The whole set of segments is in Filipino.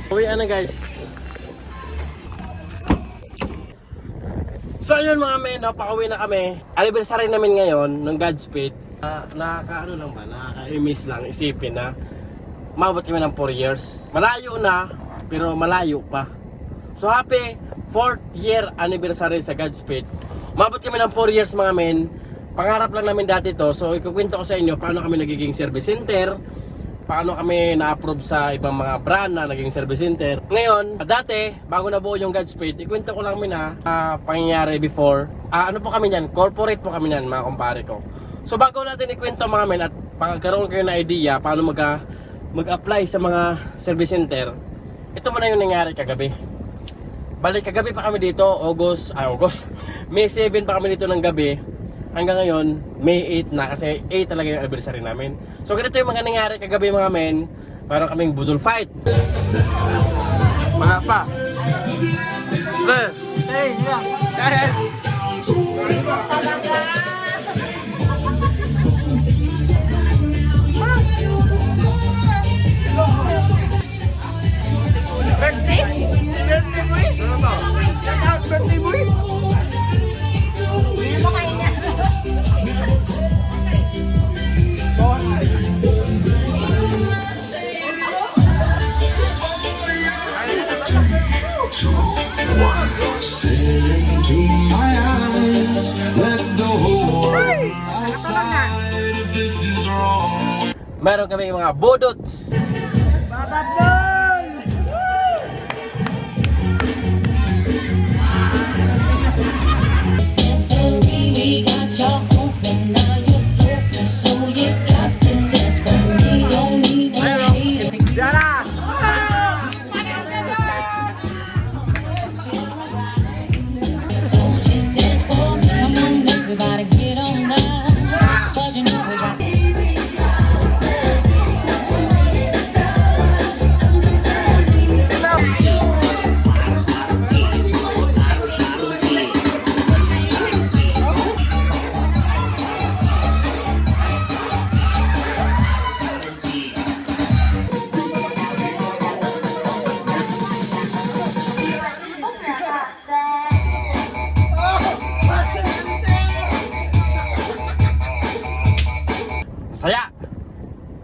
Uwi na guys. So ayun mga men, pauwi na kami. Anniversary namin ngayon ng Godspeed. Nakaka-ano lang ba? Nakaka-miss lang isipin na maabot kami ng 4 years. Malayo na, pero malayo pa. So happy 4th year anniversary sa Godspeed. Maabot kami ng 4 years mga men. Pangarap lang namin dati to. So ikukwento ko sa inyo paano kami nagiging service center, paano kami na-approve sa ibang mga brand na naging service center. Ngayon, dati, bago nabuo yung Godspeed, ikwento ko lang muna pangyayari before. Ano po kami yan? Corporate po kami yan, mga kumpare ko. So bago natin ikwento mga men at pagkaroon kayo na idea paano mag-apply sa mga service center, ito muna yung nangyari kagabi. Balik kagabi pa kami dito, May 7 pa kami dito ng gabi. Hanggang ngayon, May 8 na kasi 8 talaga yung anniversary namin. So ganito yung mga nangyari kagabi mga men. Parang kaming budol fight. Mga pa. Hey, yeah. Birthday? Birthday boy? Shout out birthday boy? Hindi mo kain niya. Meron kami mga bodots. Saya,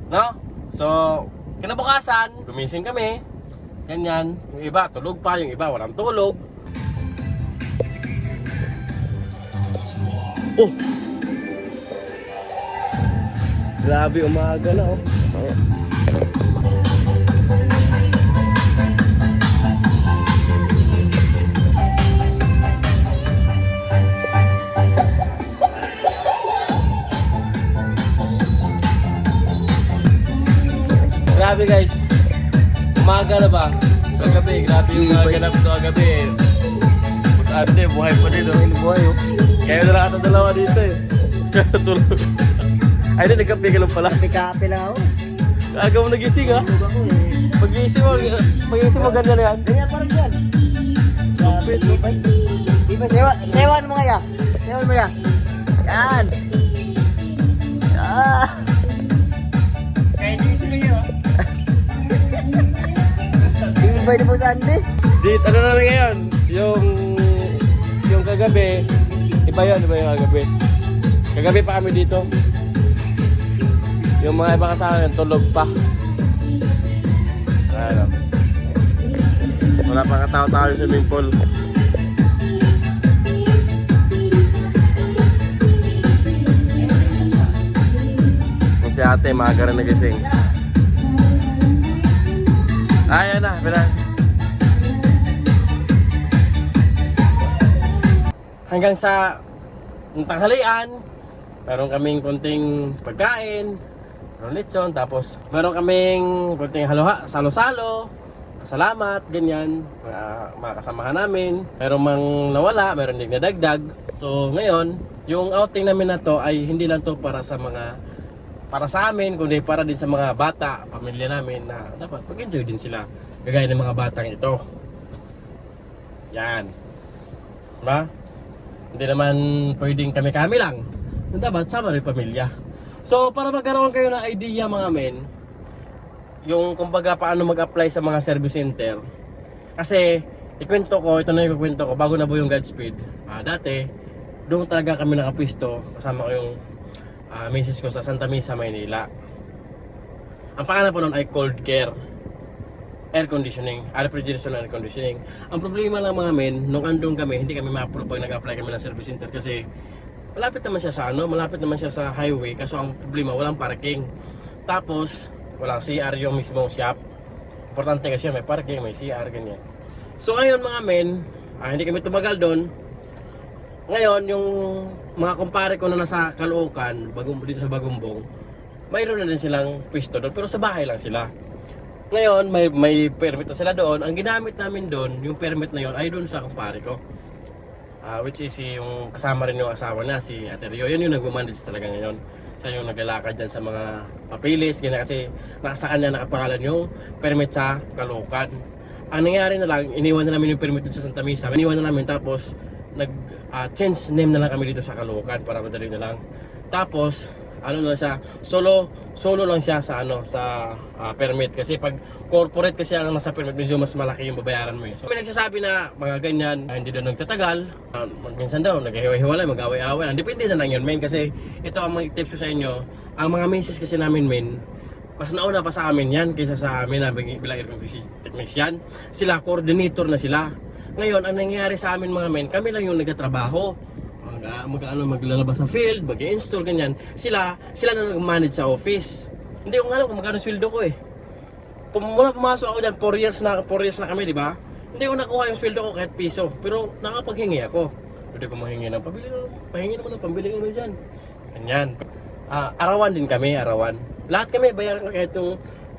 no? So, kinabukasan, gumising kami. Ganyan, yung iba tulog pa, yung iba walang tulog. Oh! Grabe umaga na, oh. Grabe guys, umaga na ba? Kagabi, grabe yung mga ganap ito kagabi eh. Mag-ande, buhay pa din, oh. Buhay, oh. Kayo na lang ata dalawa dito eh. Tulog. Ay, di, nagkape ka lang pala. Nagkape lang ako. Aga mo nagising ha? Tulog ako eh. Pag-iisip mo ganda na yan. Ganyan parang yan. Lupit, lupit. Di ba, sewan mo nga ya. Sewan mo ya. Yan. Ah. Kahit isip mo yun. Ibay ni po sa Andy. Dito, ano na ngayon? Yung kagabi, iba yung kagabi. Kagabi pa kami dito. Yung mga ibang kasama yun, tulog pa. Ano? Wala pa katao-tao yung swimming pool. Kung si ate, maaga rin nagising. Ayan na, pila. Hanggang sa tanghalian, meron kaming konting pagkain, meron lechon, tapos meron kaming konting salo-salo, pasalamat, ganyan, mga kasamahan namin. Meron mang nawala, meron din nadagdag. So ngayon, yung outing namin na to ay hindi lang to para sa amin, kundi para din sa mga bata, pamilya namin na dapat mag-enjoy din sila. Gagaya ng mga batang ito. Yan. Diba? Hindi naman pwedeng kami-kami lang. Dapat sama rin pamilya. So para magkaroon kayo ng idea mga men, yung kumbaga paano mag-apply sa mga service center. Kasi ikwento ko, ito na yung kwento ko bago nabuo yung Godspeed. Dati, doon talaga kami nakapisto kasama ko yung misis ko sa Santa Mesa, Maynila. Ang pangalan po noon ay Cold Care Air Conditioning, refrigeration and air conditioning. Ang problema lang mga men, nung andun kami, hindi kami ma-approve pag nag-apply kami ng service center kasi malapit naman siya sa malapit naman siya sa highway, kaso ang problema walang parking. Tapos walang CR yung mismong shop. Importante kasi may parking, may CR, ganyan. So ngayon mga men, hindi kami tumagal doon. Ngayon yung mga kumpare ko na nasa Caloocan, dito sa Bagumbong, mayroon na din silang pwesto doon pero sa bahay lang sila. Ngayon may permit na sila doon. Ang ginamit namin doon, yung permit na yon ay doon sa kumpare ko. Which is yung kasama rin yung asawa na, si Ate Rio. Yun yung nagmamanage talaga ngayon. Siya yung naglalakad dyan sa mga papilis, ganyan, kasi sa kanya nakapangalan yung permit sa Caloocan. Ang nangyari na lang, iniwan na namin yung permit dun sa Santa Mesa. Iniwan na namin, tapos change name na lang kami dito sa Caloocan para madali na lang. Tapos ano na siya, solo lang siya sa permit, kasi pag corporate kasi ang nasa permit medyo mas malaki yung babayaran mo. So may nagsasabi na mga ganyan, hindi daw nagtatagal, minsan daw naghihiwalay, mag-away-away, depende na lang yun men, kasi ito ang mga tips ko sa inyo. Ang mga misis kasi namin men, mas nauna pa sa amin yan kaysa sa amin na bilang air technician. Sila coordinator na sila. Ngayon ang nangyayari sa amin mga men, kami lang yung nagtatrabaho, maglalabas sa field, mag-install, ganyan. Sila na nag-manage sa office. Hindi ko alam kung magkano sweldo ko eh. Mula pumasok ako dyan, 4 years na kami, di ba? Hindi ko nakuha yung sweldo ko kahit piso. Pero nakapaghingi ako. Pwede ko mahingi ng pahingi naman ng pambili ko dyan. Ganyan. Arawan din kami, arawan. Lahat kami, bayaran ko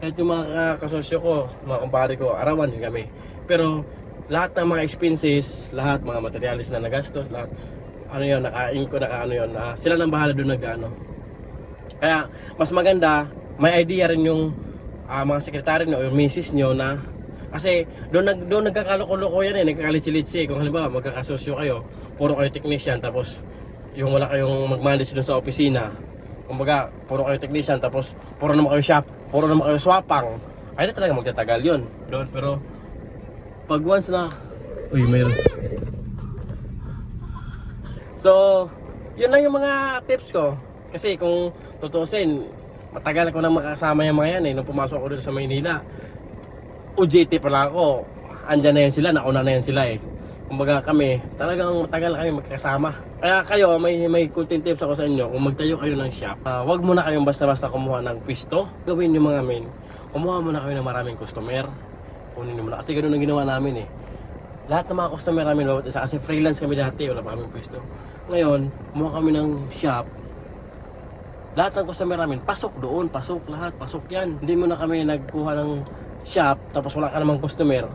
kahit yung mga kasosyo ko, mga kumpare ko, arawan din kami. Pero lahat ng mga expenses, lahat mga materialis na nagastos, lahat nakain ko, sila nang bahala doon nag-ano. Kaya mas maganda, may idea rin yung mga sekretary nyo o yung misis nyo na, kasi doon nagkakaloko-loko yan nagkakalitsi-litsi. Kung halimbawa magkakasosyo kayo, puro kayo technician, tapos yung wala kayong mag-manage doon sa opisina, kumbaga puro kayo technician, tapos puro naman kayo shop, puro naman kayo swapang, ay na talaga magtatagal yun doon. Pero pag once na mayroon. So, yun lang yung mga tips ko. Kasi kung tutusin, matagal ko nang makasama yung mga yan nung pumasok ako dito sa Maynila. OJT pa lang ako, andyan na yan sila, nauna na yan sila Kumbaga kami, talagang matagal kami magkasama. Kaya kayo, may kunting tips ako sa inyo. Kung magtayo kayo ng shop, wag muna kayong basta-basta kumuha ng pisto. Gawin yung mga men, kumuha muna kayo ng maraming customer. Kunin nyo muna, kasi ganun ang ginawa namin Lahat ng mga customer namin, bawat isa, kasi freelance kami dati, wala pa kami pwesto. Ngayon, kumuha kami ng shop. Lahat ng customer namin, pasok doon, pasok lahat, pasok yan. Hindi mo na kami nagkuha ng shop, tapos wala ka namang customer.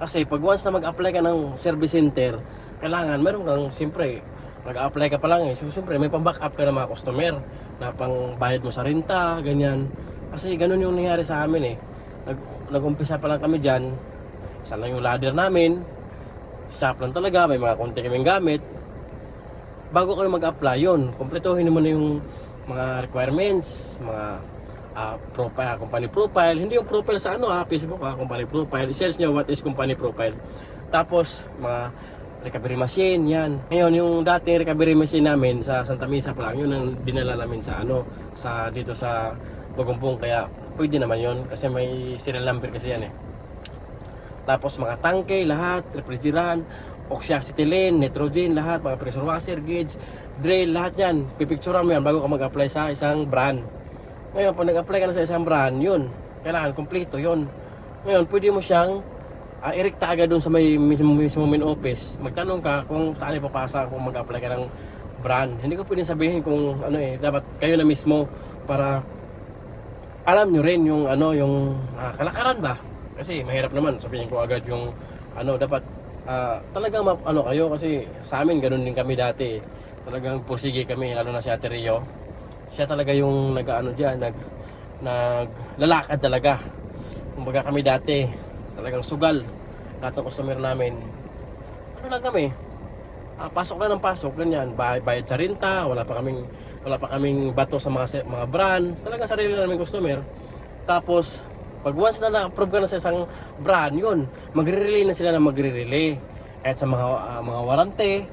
Kasi pag once na mag-apply ka ng service center, kailangan, meron kang, siyempre, nag-apply ka pa lang So, siyempre, may pang-back up ka ng mga customer, na pang bayad mo sa renta, ganyan. Kasi ganun yung nangyari sa amin Nag-umpisa pa lang kami dyan, isa lang yung ladder namin, shop lang talaga, may mga konti kaming gamit. Bago kayo mag-apply yun, kumpletuhin mo na yung mga requirements, mga profile, company profile. Hindi yung profile sa Facebook company profile. I-search nyo what is company profile. Tapos mga recovery machine, yan. Ngayon yung dating recovery machine namin sa Santa Mesa pa lang, yun ang dinala namin sa dito sa Bagumbong. Kaya pwede naman yun kasi may serial number kasi yan Tapos mga tangke, lahat, refrigerant, oxyacetylene, nitrogen, lahat, mga pressure washer, gauge, drill, lahat yan. Pipicturean mo yan bago ka mag-apply sa isang brand. Ngayon, pag nag-apply ka na sa isang brand, yun, kailangan kompleto yun. Ngayon, pwede mo siyang irekta agad dun sa may mismo main office. Magtanong ka kung saan ipapasa kung mag-apply ka ng brand. Hindi ko pwedeng sabihin kung dapat kayo na mismo para alam nyo rin yung yung kalakaran ba. Kasi mahirap naman sabihin ko agad yung dapat talagang kayo, kasi sa amin ganun din kami dati. Talagang pursige kami, lalo na si Ate Rio. Siya talaga yung naglalakad talaga. Kumbaga kami dati, talagang sugal. Lahat ng customer namin, lang kami, pasok na ng pasok, ganyan. Bayad sa renta, wala pa kaming bato sa mga brand. Talagang sarili na namin customer. Tapos Pag once na na-approve ka na sa isang brand, yun, magre-relay na sila na magre-relay. Kahit sa mga warranty,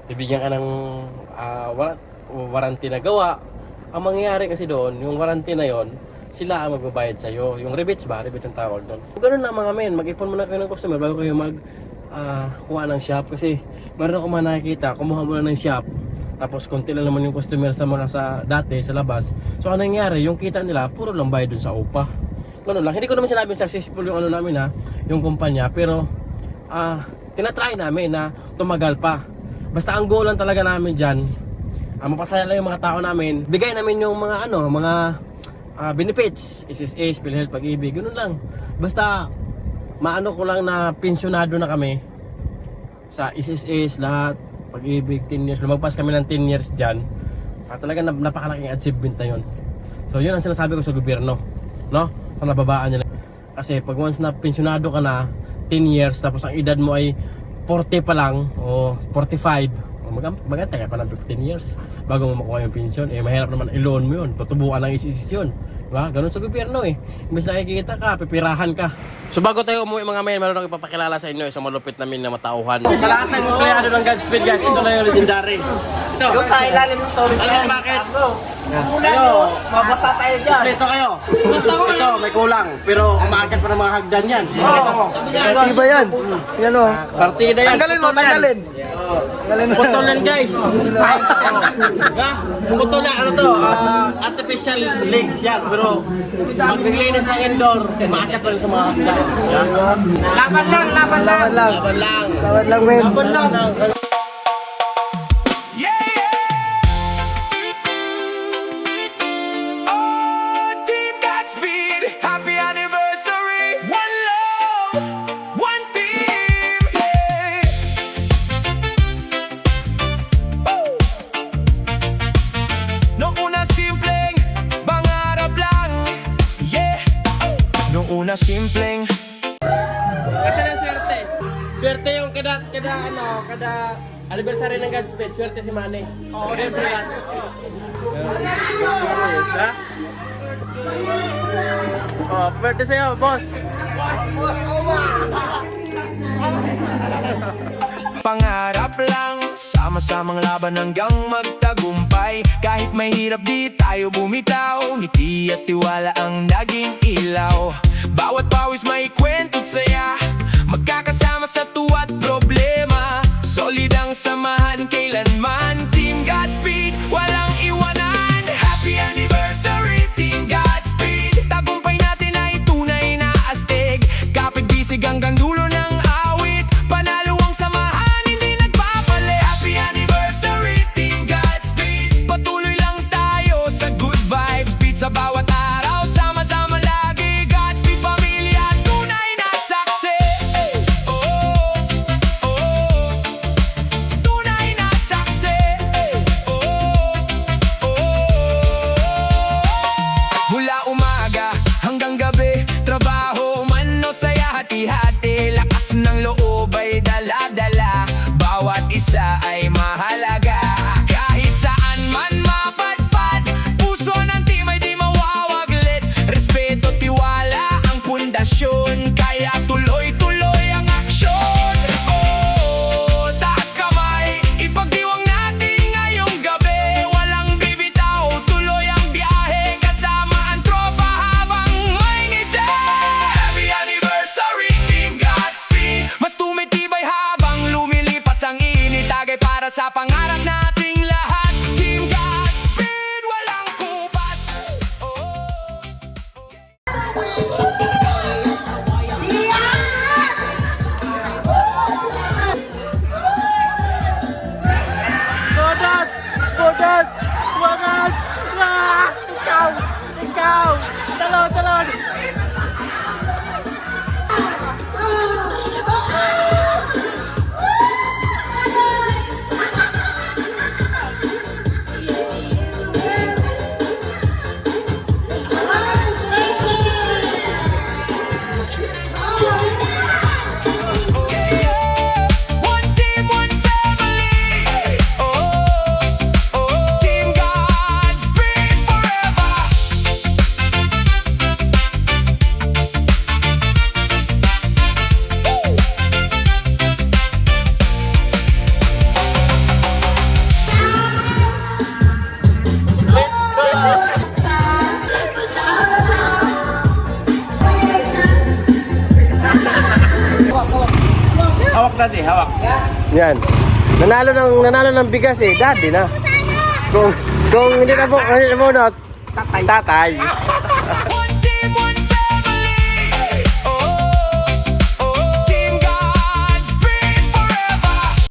bibigyan ka ng warranty na gawa. Ang mangyayari kasi doon, yung warranty na yon, sila ang magbabayad sa'yo. Yung rebates ba? Rebates ang tawag doon. Ganun na mga men, mag-ipon muna kayo ng customer bago kayo kuha ng shop. Kasi meron ako mga nakikita, kumuha muna ng shop. Tapos konti lang naman yung customer sa mga dati sa labas. So ano nangyayari? Yung kita nila, puro lang bayad dun sa upa. Ganun lang. Hindi ko naman sinabing successful yung ano namin yung kumpanya. Pero tinatry namin na tumagal pa. Basta ang goal lang talaga namin dyan, mapasaya lang yung mga tao namin. Bigay namin yung mga benefits, SSS, PhilHealth, Pag-ibig, ganun lang. Basta maano ko lang na pensyonado na kami sa SSS, lahat, Pag-ibig, 10 years. Lumagpas kami ng 10 years dyan. Talaga napakalaking achievement na yun. So yun ang sinasabi ko sa gobyerno, no? Sa nababaan nila. Kasi pag once na pensyonado ka na 10 years, tapos ang edad mo ay 40 pa lang o 45, magantay ka pa ng 15 years bago mo makuha yung pension. Mahirap naman i-loan mo yun, tutubuan ng SSS yun, diba? Ganun sa gobyerno imbes nakikita ka, pipirahan ka. So bago tayo umuwi mga men, meron akong ipapakilala sa inyo isang malupit namin na matauhan. Sa lahat ng empleyado ng Godspeed guys, ito na yung legendary. Ito, Yung sa ilalim ng storage. alam mo bakit? Kayo, mabasa tayo dyan. Ito kayo. Ito, may kulang. Pero umaagat pa ng mga hagdan yan. Iba yan. Yan o. Partida yan. Tanggalin mo, tanggalin. Tanggalin mo. Putulan guys. Putulan, ano to? Artificial legs yan. Pero pag naglinis ng indoor, umaagat pa rin sa mga hagdan. Laban lang, laban lang. Laban lang. Laban lang, men. Laban lang. Simpleng Kasi ng swerte. Swerte yung kada anniversary ng Godspeed. Swerte si Manny. Oo, every month. Ha? Oh, swerte sa'yo, boss. pangarap lang, sama-samang laban hanggang magtagumpay. Kahit mahirap di tayo bumitaw, ngiti at tiwala ang naging ilaw. Bawat pawis may kwento't saya, magkakasama sa tuwa't problema. Solid ang samahan kailanman, Team Godspeed, walang iwanan. Happy anniversary, Team Godspeed. Tagumpay natin ay tunay na astig, kapit-bisig hanggang dulo ng awit. Panalo ang samahan, hindi nagpapalit. Happy anniversary, Team Godspeed. Patuloy lang tayo sa good vibes, beat sa bawat araw. Sama-sama lagi, Godspeed pamilya, tunay na success. Oh, oh, oh. Tunay na success. Oh, oh, oh. Mula umaga hanggang gabi, trabaho man o saya, hati-hati. Lakas ng loob ay dala-dala, bawat isa ay mahalaga. Kahit saan man mapadpad, puso ng team ay di mawawaglit. Respeto, tiwala ang pundasyon, kaya tuloy-tuloy ang aksyon. Oh, taas kamay, ipagdiwang natin ngayong gabi. Walang bibitaw, tuloy ang biyahe, kasama ang tropa habang may ngiti. Happy anniversary, Team Godspeed. Mas tumitibay habang lumilipas ang init, tagay para sa pangarap nating lahat. Team Godspeed, walang kupas. Oh. Godats! Godats! Godats! Ah! Ikaw! Ikaw! Talon! Talon! daddy, hawak. Yan. Nanalo ng bigas eh. Daddy na. Kung hindi na bunot, tatay.